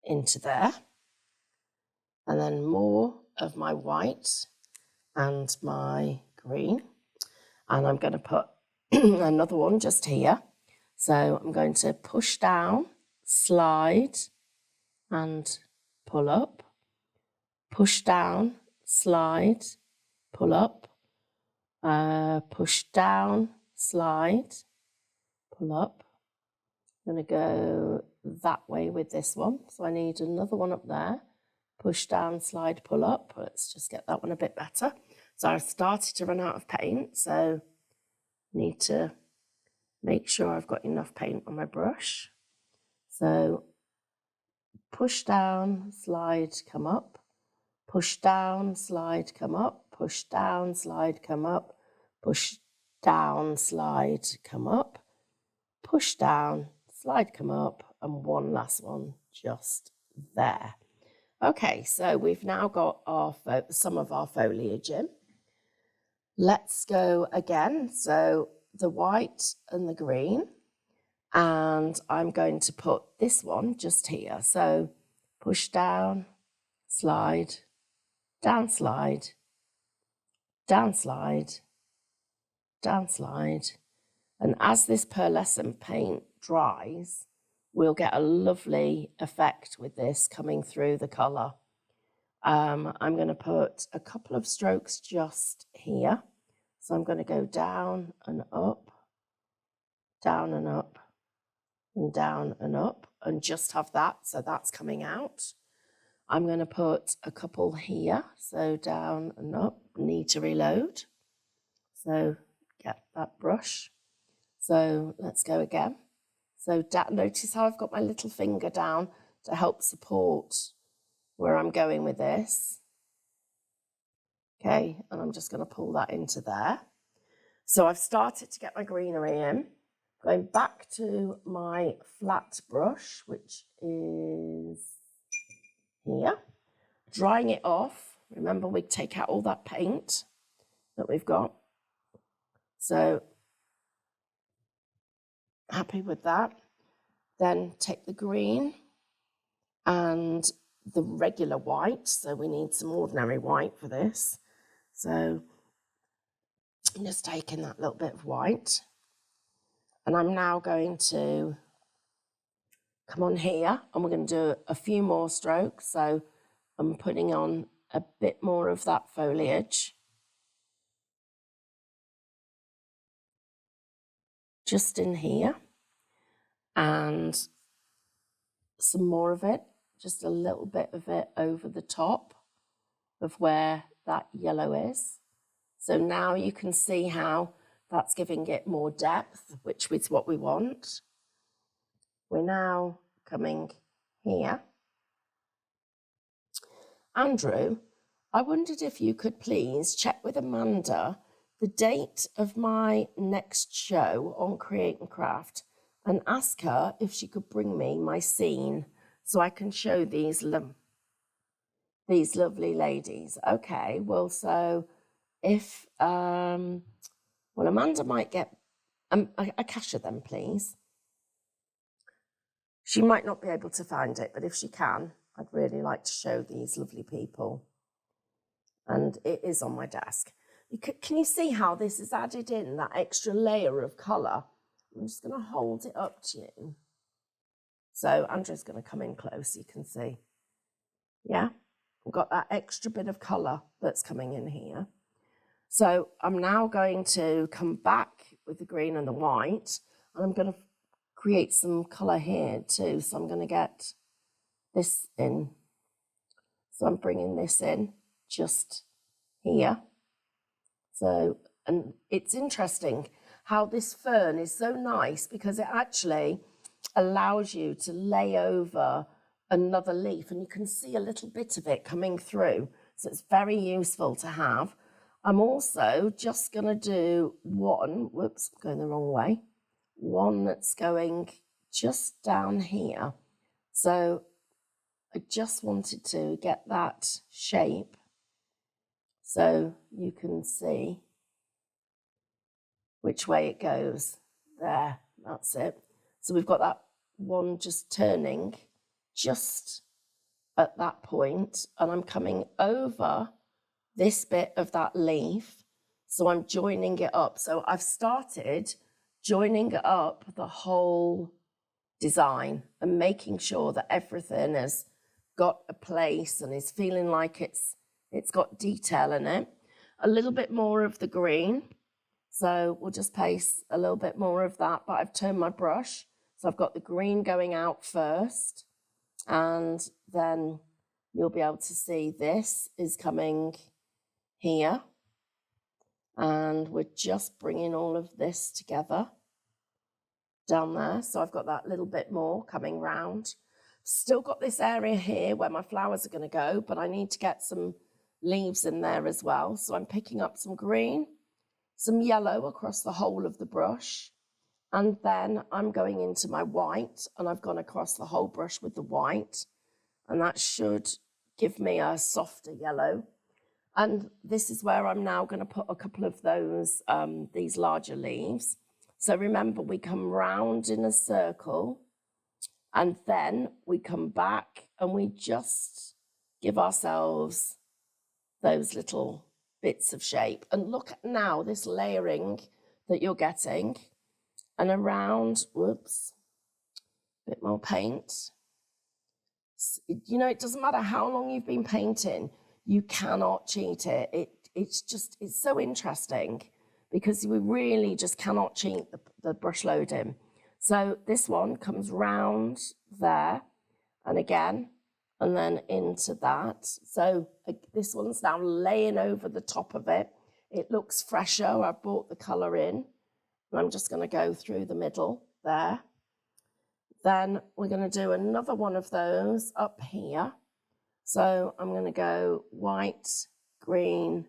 into there. And then more of my white and my green. And I'm going to put another one just here. So I'm going to push down, slide, and pull up. Push down, slide, pull up. Push down, slide, pull up. I'm going to go that way with this one. So I need another one up there. Push down, slide, pull up. Let's just get that one a bit better. So I've started to run out of paint, so I need to make sure I've got enough paint on my brush. So push down, slide, come up. Push down, slide, come up. Push down, slide, come up. Push down, slide, come up. Push down, slide, come up. And one last one just there. Okay, so we've now got some of our foliage in. Let's go again. So the white and the green. And I'm going to put this one just here. So push down, slide, down, slide, down, slide, down, slide. And as this pearlescent paint dries, we'll get a lovely effect with this coming through the colour. I'm going to put a couple of strokes just here. So I'm going to go down and up, down and up, and down and up, and just have that. So that's coming out. I'm going to put a couple here. So down and up, need to reload. So get that brush. So let's go again. So notice how I've got my little finger down to help support where I'm going with this. Okay, and I'm just going to pull that into there. So I've started to get my greenery in. Going back to my flat brush, which is here. Drying it off. Remember, we take out all that paint that we've got. So happy with that. Then take the green and the regular white. So we need some ordinary white for this. So I'm just taking that little bit of white. And I'm now going to come on here and we're going to do a few more strokes. So I'm putting on a bit more of that foliage. Just in here. And some more of it, just a little bit of it over the top of where that yellow is. So now you can see how that's giving it more depth, which is what we want. We're now coming here. Andrew, I wondered if you could please check with Amanda the date of my next show on Create and Craft. and ask her if she could bring me my scene so I can show these lovely ladies. Okay, well, so if, well, Amanda might get a Kasha then, please. She might not be able to find it, but if she can, I'd really like to show these lovely people. And it is on my desk. Can you see how this has added in that extra layer of colour? I'm just going to hold it up to you. So Andrew's going to come in close, you can see. Yeah, we've got that extra bit of colour that's coming in here. So I'm now going to come back with the green and the white, and I'm going to create some colour here too. So I'm going to get this in. So I'm bringing this in just here. So, and it's interesting how this fern is so nice because it actually allows you to lay over another leaf and you can see a little bit of it coming through. So it's very useful to have. I'm also just going to do one, whoops, going the wrong way, one that's going just down here. So I just wanted to get that shape so you can see which way it goes. There, that's it. So we've got that one just turning just at that point, and I'm coming over this bit of that leaf. So I'm joining it up. So I've started joining up the whole design and making sure that everything has got a place and is feeling like it's got detail in it. A little bit more of the green. So we'll just paste a little bit more of that, but I've turned my brush. So I've got the green going out first, and then you'll be able to see this is coming here. And we're just bringing all of this together down there. So I've got that little bit more coming round. Still got this area here where my flowers are going to go, but I need to get some leaves in there as well. So I'm picking up some green, some yellow across the whole of the brush, and then I'm going into my white, and I've gone across the whole brush with the white, and that should give me a softer yellow. And this is where I'm now going to put a couple of those, these larger leaves. So remember, we come round in a circle, and then we come back and we just give ourselves those little bits of shape. And look at now this layering that you're getting, and around, whoops, a bit more paint. You know, it doesn't matter how long you've been painting, you cannot cheat it. It's so interesting because we really just cannot cheat the brush loading. So this one comes round there and again, and then into that. So this one's now laying over the top of it. It looks fresher. I've brought the colour in, and I'm just going to go through the middle there. Then we're going to do another one of those up here. So I'm going to go white, green,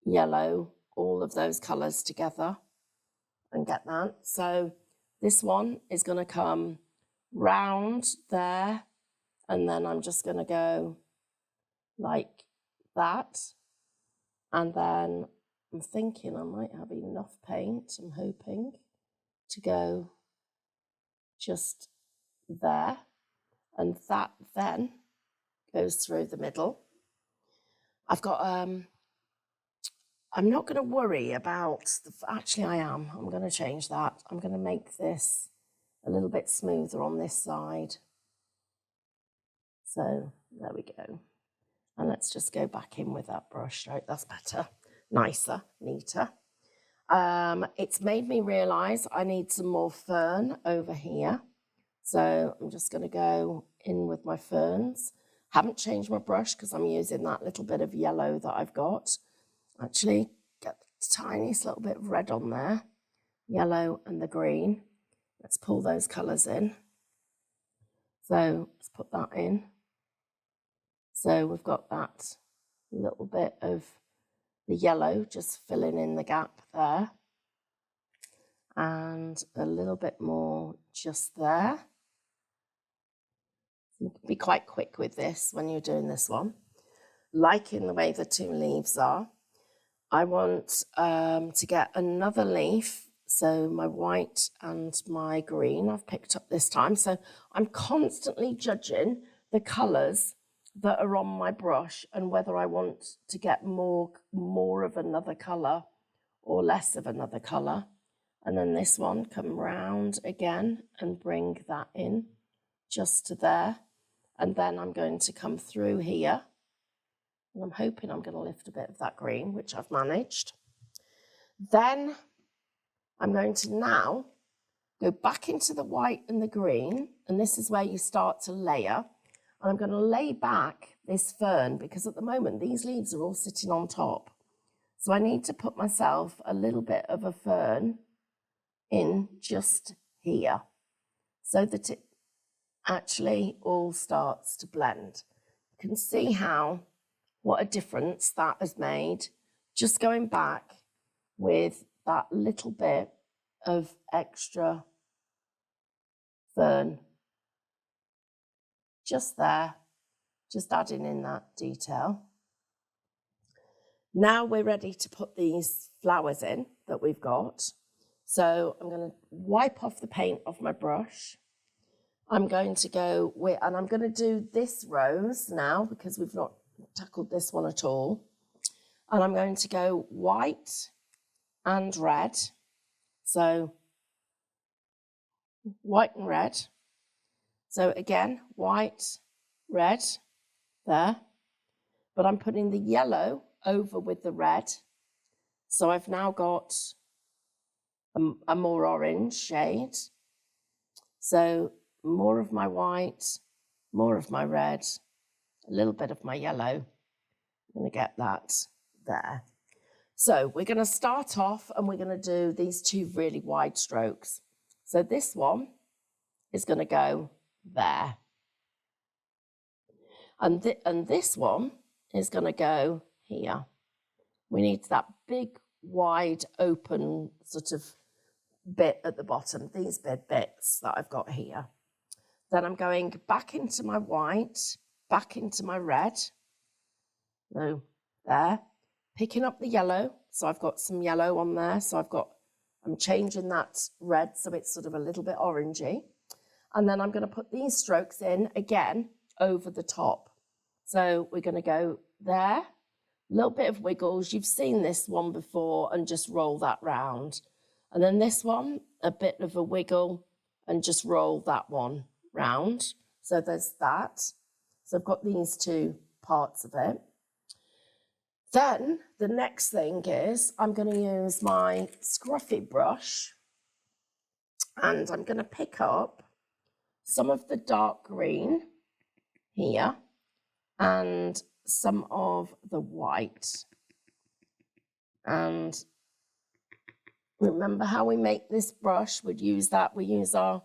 yellow, all of those colours together and get that. So this one is going to come round there, and then I'm just going to go like that. And then I'm thinking I might have enough paint, I'm hoping, to go just there. And that then goes through the middle. I've got, I'm not going to worry about, actually I am. I'm going to change that. I'm going to make this a little bit smoother on this side. So there we go. And let's just go back in with that brush stroke. That's better, nicer, neater. It's made me realise I need some more fern over here. So I'm just going to go in with my ferns. Haven't changed my brush because I'm using that little bit of yellow that I've got. Actually, get the tiniest little bit of red on there. Yellow and the green. Let's pull those colours in. So let's put that in. So we've got that little bit of the yellow just filling in the gap there. and a little bit more just there. You can be quite quick with this when you're doing this one. Liking the way the two leaves are. I want to get another leaf. So my white and my green I've picked up this time. So I'm constantly judging the colours that are on my brush and whether I want to get more of another colour or less of another colour. And then this one, come round again and bring that in just to there. And then I'm going to come through here. And I'm hoping I'm going to lift a bit of that green, which I've managed. Then I'm going to now go back into the white and the green. And this is where you start to layer. And I'm going to lay back this fern because at the moment these leaves are all sitting on top. So I need to put myself a little bit of a fern in just here so that it actually all starts to blend. You can see what a difference that has made just going back with that little bit of extra fern just there, just adding in that detail. Now we're ready to put these flowers in that we've got. So I'm going to wipe off the paint off my brush. I'm going to go with, and I'm going to do this rose now because we've not tackled this one at all. And I'm going to go white and red. So white and red. So again, white, red, there. But I'm putting the yellow over with the red. So I've now got a more orange shade. So more of my white, more of my red, a little bit of my yellow. I'm going to get that there. So we're going to start off and we're going to do these two really wide strokes. So this one is going to go there. And this one is going to go here. We need that big, wide, open sort of bit at the bottom, these big bits that I've got here. Then I'm going back into my white, back into my red. So there, picking up the yellow. So I've got some yellow on there. So I'm changing that red so it's sort of a little bit orangey. And then I'm going to put these strokes in again over the top. So we're going to go there, a little bit of wiggles. You've seen this one before and just roll that round. And then this one, a bit of a wiggle and just roll that one round. So there's that. So I've got these two parts of it. Then the next thing is I'm going to use my scruffy brush and I'm going to pick up some of the dark green here and some of the white. And remember how we make this brush? We use our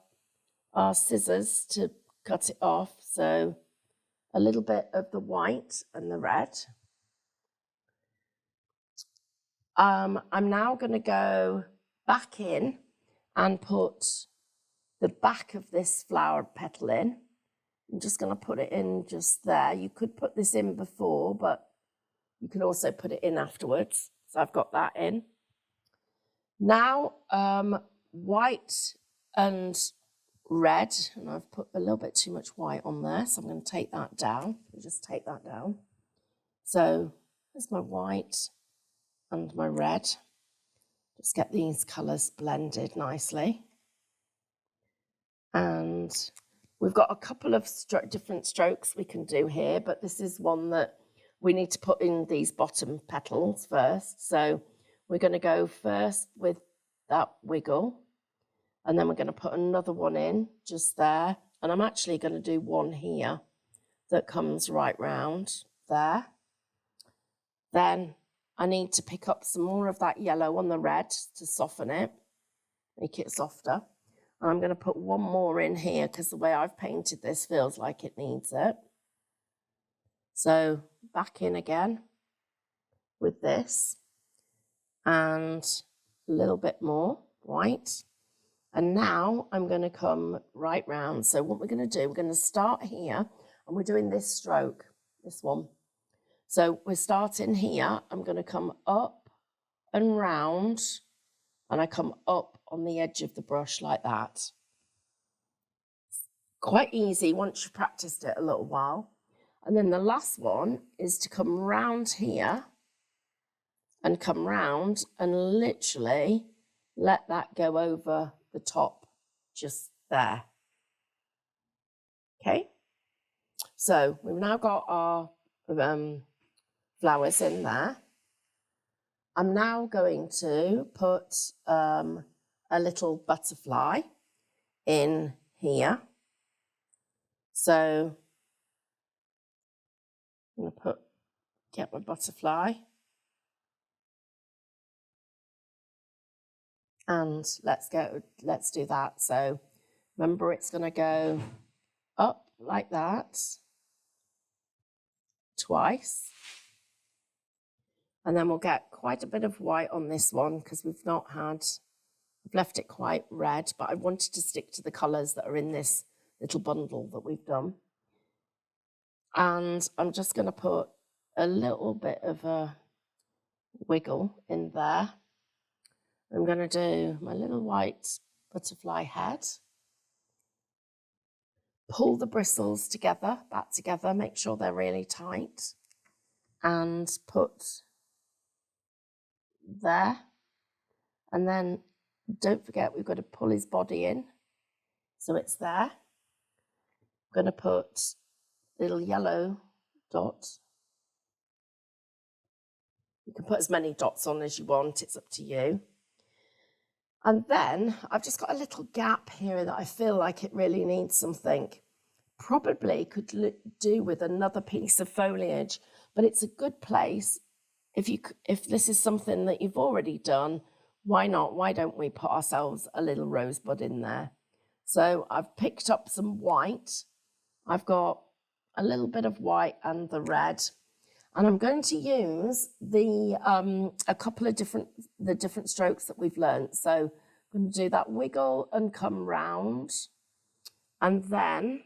scissors to cut it off. So a little bit of the white and the red. I'm now going to go back in and put the back of this flower petal in. I'm just going to put it in just there. You could put this in before, but you can also put it in afterwards. So I've got that in. Now, white and red, and I've put a little bit too much white on there, so I'm going to take that down. Just take that down. So there's my white and my red. Just get these colours blended nicely. And we've got a couple of different strokes we can do here, but this is one that we need to put in these bottom petals first. So we're going to go first with that wiggle, and then we're going to put another one in just there. And I'm actually going to do one here that comes right round there. Then I need to pick up some more of that yellow on the red to soften it, make it softer. And I'm going to put one more in here because the way I've painted this feels like it needs it. So back in again with this and a little bit more white. And now I'm going to come right round. So what we're going to do, we're going to start here, and we're doing this stroke, this one. So we're starting here. I'm going to come up and round, and I come up on the edge of the brush like that. Quite easy once you've practiced it a little while. And then the last one is to come round here and come round and literally let that go over the top just there. Okay, so we've now got our flowers in there. I'm now going to put a little butterfly in here. So I'm going to get my butterfly, and let's do that. So remember, it's going to go up like that twice, and then we'll get quite a bit of white on this one because we've left it quite red, but I wanted to stick to the colours that are in this little bundle that we've done. And I'm just going to put a little bit of a wiggle in there. I'm going to do my little white butterfly head. Pull the bristles together, back together, make sure they're really tight, and put there. And then don't forget, we've got to pull his body in, so it's there. I'm going to put little yellow dot. You can put as many dots on as you want, it's up to you. And then I've just got a little gap here that I feel like it really needs something. Probably could do with another piece of foliage, but it's a good place. If this is something that you've already done, why not? Why don't we put ourselves a little rosebud in there? So I've picked up some white. I've got a little bit of white and the red. And I'm going to use a couple of different strokes that we've learned. So I'm going to do that wiggle and come round. And then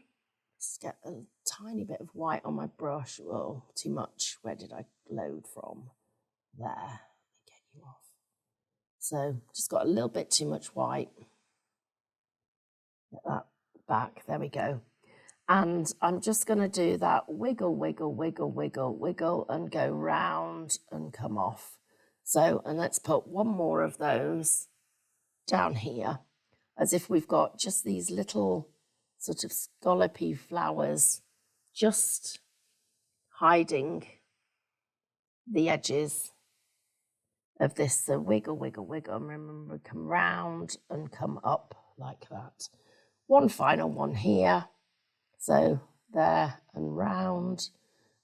just get a tiny bit of white on my brush. Oh, too much. Where did I load from? There. Let me get you off. So just got a little bit too much white. Get that back. There we go. And I'm just going to do that wiggle, wiggle, wiggle, wiggle, wiggle, and go round and come off. So, and let's put one more of those down here, as if we've got just these little sort of scallopy flowers just hiding the edges of this. So wiggle, wiggle, wiggle, and remember, come round and come up like that. One final one here. So there and round,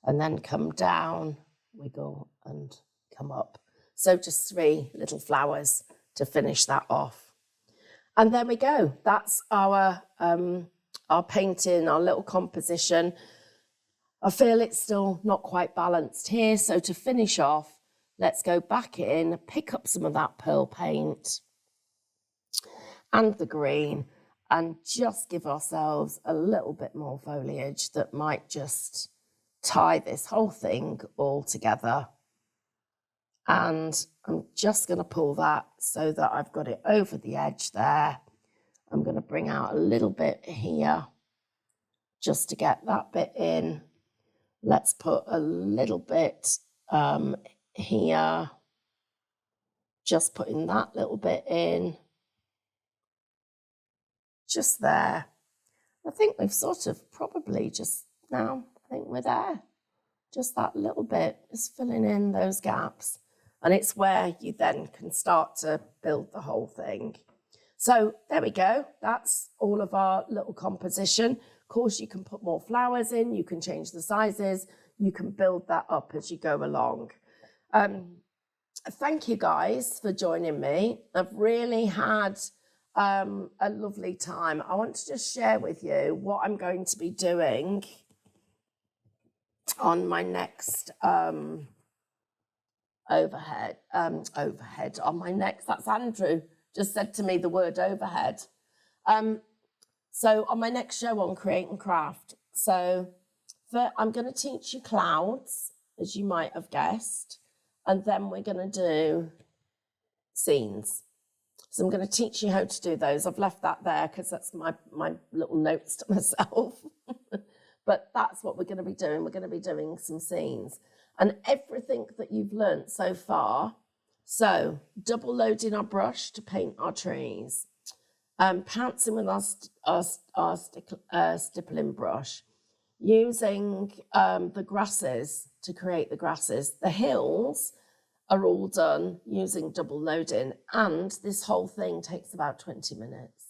and then come down, wiggle and come up. So just 3 little flowers to finish that off. And there we go. That's our painting, our little composition. I feel it's still not quite balanced here. So to finish off, let's go back in, pick up some of that pearl paint and the green, and just give ourselves a little bit more foliage that might just tie this whole thing all together. And I'm just going to pull that so that I've got it over the edge there. I'm going to bring out a little bit here just to get that bit in. Let's put a little bit here, just putting that little bit in. Just there. I think we've sort of probably just now, I think we're there. Just that little bit, just filling in those gaps. And it's where you then can start to build the whole thing. So there we go. That's all of our little composition. Of course, you can put more flowers in, you can change the sizes, you can build that up as you go along. Thank you guys for joining me. I've really had a lovely time. I want to just share with you what I'm going to be doing on my next overhead on my next, that's Andrew just said to me the word overhead. So on my next show on Create and Craft, so I'm going to teach you clouds, as you might have guessed, and then we're going to do scenes. So I'm going to teach you how to do those. I've left that there because that's my little notes to myself. But that's what we're going to be doing. We're going to be doing some scenes. And everything that you've learnt so far, so double loading our brush to paint our trees, pouncing with our stippling brush, using the grasses to create the grasses. The hills are all done using double loading, and this whole thing takes about 20 minutes.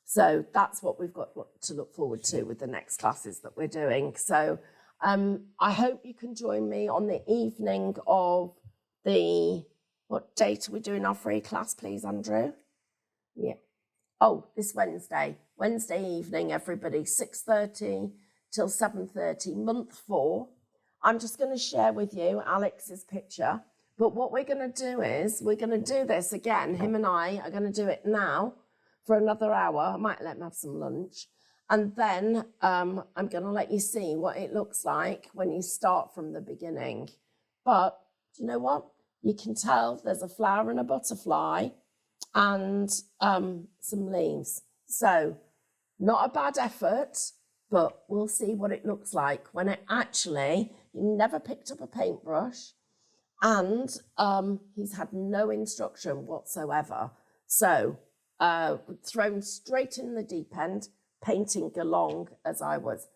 So that's what we've got to look forward to with the next classes that we're doing. So I hope you can join me on the evening of what date are we doing our free class, please, Andrew? Yeah. Oh, this Wednesday evening, everybody, 6:30 till 7:30, month 4. I'm just going to share with you Alex's picture. But what we're going to do is we're going to do this again. Him and I are going to do it now for another hour. I might let him have some lunch. And then I'm going to let you see what it looks like when you start from the beginning. But do you know what? You can tell there's a flower and a butterfly and some leaves. So not a bad effort, but we'll see what it looks like when it actually, he never picked up a paintbrush and he's had no instruction whatsoever. So thrown straight in the deep end, painting along as I was.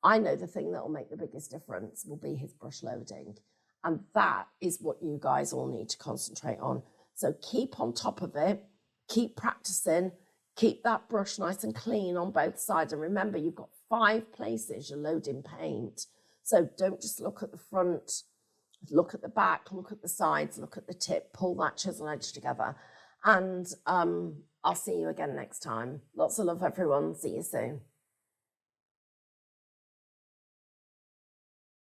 I know the thing that will make the biggest difference will be his brush loading. And that is what you guys all need to concentrate on. So keep on top of it, keep practicing, keep that brush nice and clean on both sides. And remember, you've got 5 places you're loading paint. So don't just look at the front, look at the back, look at the sides, look at the tip, pull that chisel edge together. And I'll see you again next time. Lots of love, everyone. See you soon.